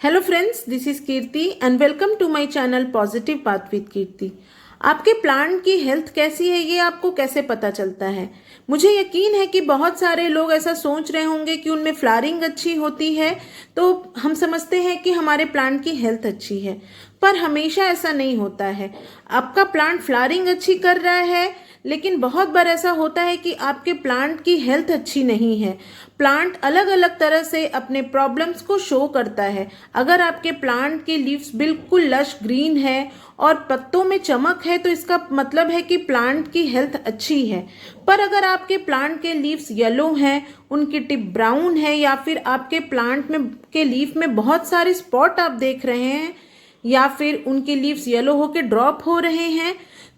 Hello friends, this is Kirti and welcome to my channel positive path with Kirti. आपके plant की health कैसी है ये आपको कैसे पता चलता है? मुझे यकीन है कि बहुत सारे लोग ऐसा सोच रहे होंगे कि उनमें फ्लावरिंग अच्छी होती है तो हम समझते हैं कि हमारे प्लांट की हेल्थ अच्छी है, पर हमेशा ऐसा नहीं होता है। आपका प्लांट फ्लावरिंग अच्छी कर रहा है, लेकिन बहुत बार ऐसा होता है कि आपके प्लांट की हेल्थ अच्छी नहीं है। प्लांट अलग अलग तरह से अपने प्रॉब्लम्स को शो करता है। अगर आपके प्लांट की लीव्स बिल्कुल लश ग्रीन है और पत्तों में चमक है तो इसका मतलब है कि प्लांट की हेल्थ अच्छी है। पर अगर आपके प्लांट के लीव्स येलो हैं, उनकी टिप ब्राउन है, या फिर आपके प्लांट में के लीफ में बहुत सारे स्पॉट आप देख रहे हैं, या फिर उनके लीव्स येलो होकर ड्रॉप हो रहे हैं,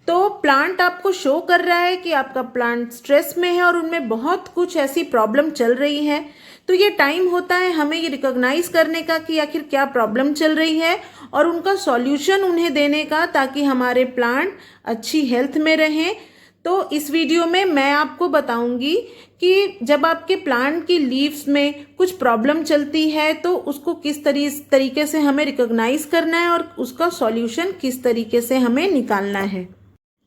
तो प्लांट आपको शो कर रहा है कि आपका प्लांट स्ट्रेस में है और उनमें बहुत कुछ ऐसी प्रॉब्लम चल रही है। तो ये टाइम होता है हमें ये रिकॉग्नाइज करने का कि आखिर क्या प्रॉब्लम चल रही है और उनका सॉल्यूशन उन्हें देने का, ताकि हमारे प्लांट अच्छी हेल्थ में रहें। तो इस वीडियो में मैं आपको बताऊंगी कि जब आपके प्लांट की लीव्स में कुछ प्रॉब्लम चलती है तो उसको किस तरीके से हमें रिकॉग्नाइज करना है और उसका सॉल्यूशन किस तरीके से हमें निकालना है।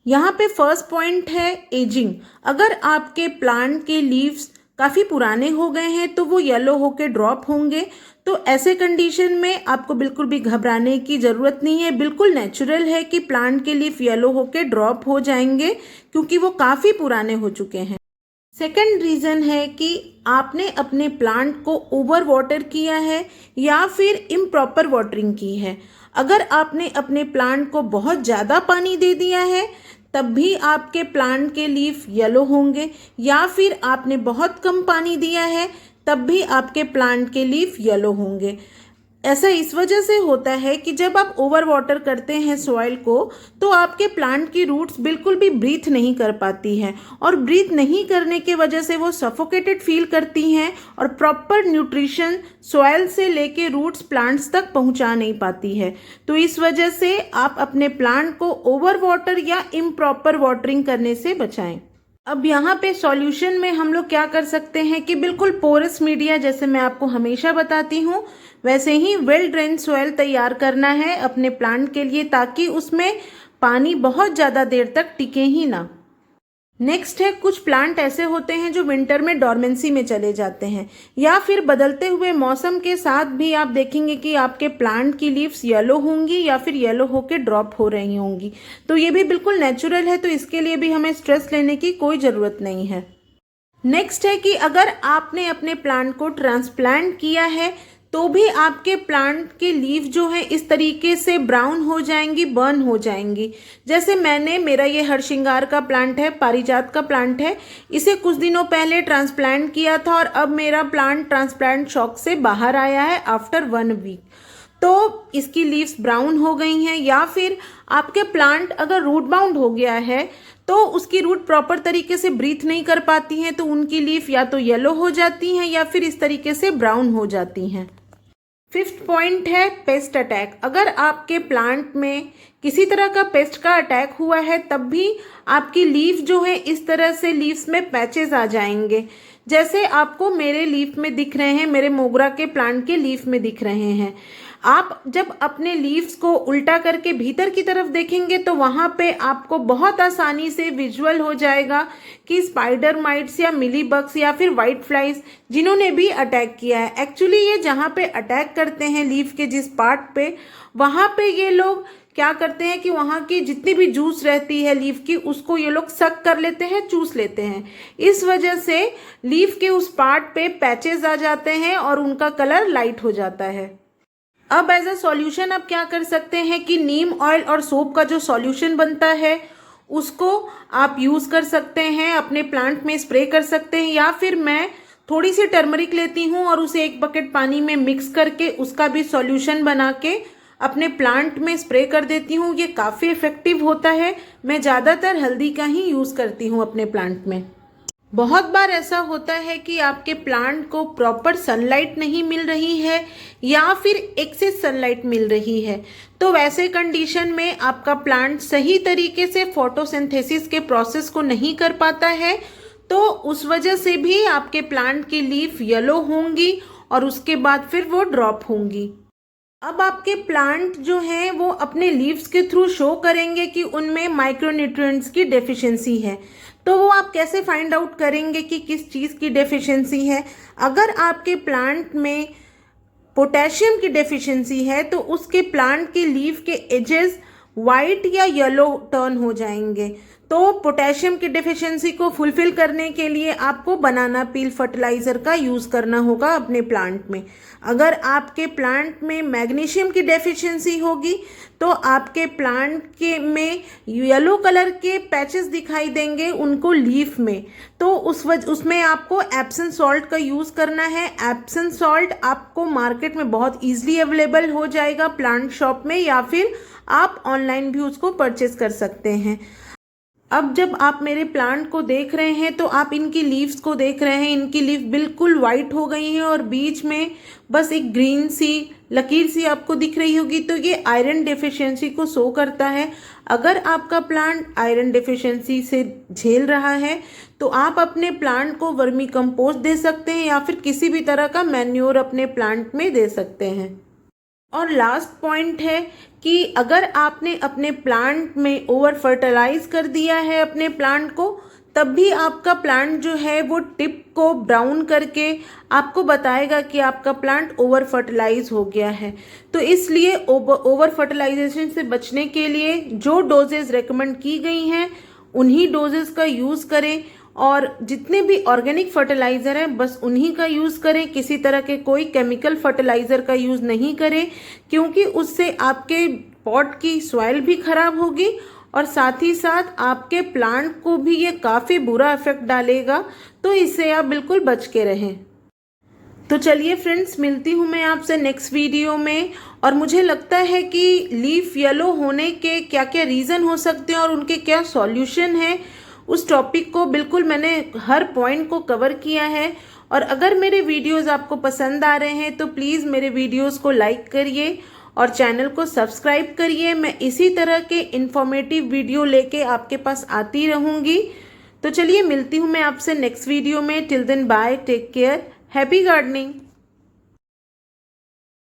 यहाँ पे फर्स्ट पॉइंट है एजिंग। अगर आपके प्लांट के लीव्स काफ़ी पुराने हो गए हैं तो वो येलो होके ड्रॉप होंगे। तो ऐसे कंडीशन में आपको बिल्कुल भी घबराने की ज़रूरत नहीं है। बिल्कुल नेचुरल है कि प्लांट के लीफ येलो होके ड्रॉप हो जाएंगे, क्योंकि वो काफ़ी पुराने हो चुके हैं। सेकंड रीज़न है कि आपने अपने प्लांट को ओवर वाटर किया है या फिर इम्प्रॉपर वाटरिंग की है। अगर आपने अपने प्लांट को बहुत ज़्यादा पानी दे दिया है तब भी आपके प्लांट के लीफ येलो होंगे, या फिर आपने बहुत कम पानी दिया है तब भी आपके प्लांट के लीफ येलो होंगे। ऐसा इस वजह से होता है कि जब आप ओवर वाटर करते हैं सॉइल को तो आपके प्लांट की रूट्स बिल्कुल भी ब्रीथ नहीं कर पाती हैं, और ब्रीथ नहीं करने के वजह से वो सफोकेटेड फील करती हैं और प्रॉपर न्यूट्रिशन सॉइल से लेके रूट्स प्लांट्स तक पहुंचा नहीं पाती है। तो इस वजह से आप अपने प्लांट को ओवर वाटर या इम्प्रॉपर वाटरिंग करने से बचाएं। अब यहाँ पे सॉल्यूशन में हम लोग क्या कर सकते हैं कि बिल्कुल पोरस मीडिया, जैसे मैं आपको हमेशा बताती हूँ, वैसे ही वेल ड्रेन सॉइल तैयार करना है अपने प्लांट के लिए, ताकि उसमें पानी बहुत ज़्यादा देर तक टिके ही ना। नेक्स्ट है, कुछ प्लांट ऐसे होते हैं जो विंटर में डॉर्मेंसी में चले जाते हैं, या फिर बदलते हुए मौसम के साथ भी आप देखेंगे कि आपके प्लांट की लीव्स येलो होंगी या फिर येलो होके ड्रॉप हो रही होंगी। तो ये भी बिल्कुल नेचुरल है, तो इसके लिए भी हमें स्ट्रेस लेने की कोई ज़रूरत नहीं है। नेक्स्ट है कि अगर आपने अपने प्लांट को ट्रांसप्लांट किया है तो भी आपके प्लांट के लीफ जो है इस तरीके से ब्राउन हो जाएंगी, बर्न हो जाएंगी। जैसे मेरा ये हरसिंगार का प्लांट है, पारिजात का प्लांट है, इसे कुछ दिनों पहले ट्रांसप्लांट किया था और अब मेरा प्लांट ट्रांसप्लांट शॉक से बाहर आया है आफ्टर 1 वीक। तो इसकी लीव्स ब्राउन हो गई हैं। या फिर आपके प्लांट अगर रूट बाउंड हो गया है तो उसकी रूट प्रॉपर तरीके से ब्रीथ नहीं कर पाती हैं, तो उनकी लीफ या तो येलो हो जाती हैं या फिर इस तरीके से ब्राउन हो जाती हैं। फिफ्थ पॉइंट है पेस्ट अटैक। अगर आपके प्लांट में किसी तरह का पेस्ट का अटैक हुआ है तब भी आपकी लीफ जो है इस तरह से लीव्स में पैचेस आ जाएंगे, जैसे आपको मेरे लीफ में दिख रहे हैं, मेरे मोगरा के प्लांट के लीफ में दिख रहे हैं। आप जब अपने लीव्स को उल्टा करके भीतर की तरफ देखेंगे तो वहां पे आपको बहुत आसानी से विजुअल हो जाएगा कि स्पाइडर माइट्स या मिली बग्स या फिर व्हाइट फ्लाइज जिन्होंने भी अटैक किया है। एक्चुअली ये जहाँ पे अटैक करते हैं लीफ के जिस पार्ट पे, वहां पे ये लोग क्या करते हैं कि वहां की जितनी भी जूस रहती है लीफ की उसको ये लोग सक कर लेते हैं, चूस लेते हैं। इस वजह से लीफ के उस पार्ट पे पैचेस आ जाते हैं और उनका कलर लाइट हो जाता है। अब एज अ सॉल्यूशन आप क्या कर सकते हैं कि नीम ऑयल और सोप का जो सॉल्यूशन बनता है उसको आप यूज़ कर सकते हैं, अपने प्लांट में स्प्रे कर सकते हैं, या फिर मैं थोड़ी सी टर्मरिक लेती हूँ और उसे 1 बकेट पानी में मिक्स करके उसका भी सॉल्यूशन बना के अपने प्लांट में स्प्रे कर देती हूँ। ये काफ़ी इफेक्टिव होता है। मैं ज़्यादातर हल्दी का ही यूज़ करती हूँ अपने प्लांट में। बहुत बार ऐसा होता है कि आपके प्लांट को प्रॉपर सनलाइट नहीं मिल रही है या फिर एक्सेस सनलाइट मिल रही है, तो वैसे कंडीशन में आपका प्लांट सही तरीके से फोटोसिंथेसिस के प्रोसेस को नहीं कर पाता है, तो उस वजह से भी आपके प्लांट की लीफ येलो होंगी और उसके बाद फिर वो ड्रॉप होंगी। अब आपके प्लांट जो हैं वो अपने लीव्स के थ्रू शो करेंगे कि उनमें माइक्रोन्यूट्रिएंट्स की डेफिशिएंसी है। तो वो आप कैसे फाइंड आउट करेंगे कि किस चीज़ की डेफिशिएंसी है? अगर आपके प्लांट में पोटेशियम की डेफिशिएंसी है तो उसके प्लांट के लीफ के एजेस वाइट या येलो टर्न हो जाएंगे। तो पोटेशियम की डेफिशिएंसी को फुलफिल करने के लिए आपको बनाना पील फर्टिलाइजर का यूज़ करना होगा अपने प्लांट में। अगर आपके प्लांट में मैग्नीशियम की डेफिशिएंसी होगी तो आपके प्लांट के में येलो कलर के पैचेस दिखाई देंगे उनको लीफ में। तो उसमें आपको एप्सम सॉल्ट का यूज़ करना है। एप्सम सॉल्ट आपको मार्केट में बहुत ईजिली अवेलेबल हो जाएगा प्लांट शॉप में, या फिर आप ऑनलाइन भी उसको परचेज कर सकते हैं। अब जब आप मेरे प्लांट को देख रहे हैं तो आप इनकी लीव्स को देख रहे हैं। इनकी लीफ बिल्कुल वाइट हो गई हैं और बीच में बस एक ग्रीन सी लकीर सी आपको दिख रही होगी। तो ये आयरन डेफिशिएंसी को शो करता है। अगर आपका प्लांट आयरन डेफिशिएंसी से झेल रहा है तो आप अपने प्लांट को वर्मी कंपोस्ट दे सकते हैं या फिर किसी भी तरह का मैन्योर अपने प्लांट में दे सकते हैं। और लास्ट पॉइंट है कि अगर आपने अपने प्लांट में ओवर फर्टिलाइज कर दिया है अपने प्लांट को, तब भी आपका प्लांट जो है वो टिप को ब्राउन करके आपको बताएगा कि आपका प्लांट ओवर फर्टिलाइज हो गया है। तो इसलिए ओवर फर्टिलाइजेशन से बचने के लिए जो डोजेज रेकमेंड की गई हैं उन्हीं डोजेस का यूज़ करें, और जितने भी ऑर्गेनिक फर्टिलाइज़र हैं बस उन्हीं का यूज़ करें। किसी तरह के कोई केमिकल फर्टिलाइज़र का यूज़ नहीं करें, क्योंकि उससे आपके पॉट की सॉइल भी खराब होगी और साथ ही साथ आपके प्लांट को भी ये काफ़ी बुरा इफेक्ट डालेगा। तो इससे आप बिल्कुल बच के रहें। तो चलिए फ्रेंड्स, मिलती हूँ मैं आपसे नेक्स्ट वीडियो में। और मुझे लगता है कि लीफ येलो होने के क्या क्या रीज़न हो सकते हैं और उनके क्या सॉल्यूशन है, उस टॉपिक को बिल्कुल मैंने हर पॉइंट को कवर किया है। और अगर मेरे वीडियोस आपको पसंद आ रहे हैं तो प्लीज़ मेरे वीडियोस को लाइक करिए और चैनल को सब्सक्राइब करिए। मैं इसी तरह के इन्फॉर्मेटिव वीडियो लेके आपके पास आती रहूँगी। तो चलिए मिलती हूँ मैं आपसे नेक्स्ट वीडियो में। Till then bye, take care, happy gardening.